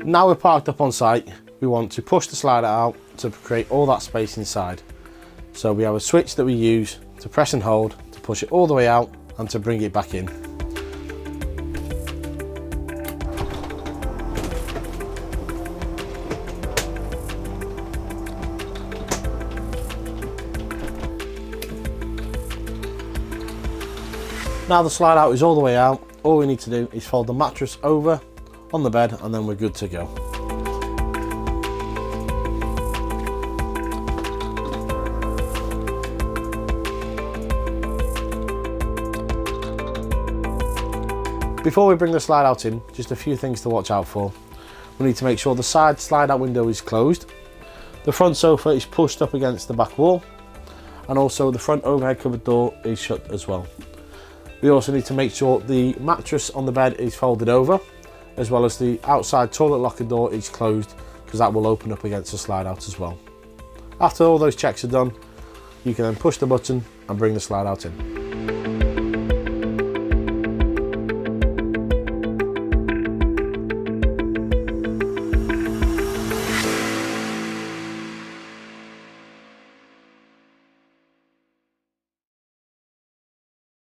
Now we're parked up on site, we want to push the slider out to create all that space inside. So we have a switch that we use to press and hold to push it all the way out and to bring it back in. Now the slide out is all the way out, all we need to do is fold the mattress over on the bed and then we're good to go. Before we bring the slide out in, just a few things to watch out for. We need to make sure the side slide out window is closed, the front sofa is pushed up against the back wall, and also the front overhead cupboard door is shut as well. We also need to make sure the mattress on the bed is folded over, as well as the outside toilet locker door is closed, because that will open up against the slide out as well. After all those checks are done, you can then push the button and bring the slide out in.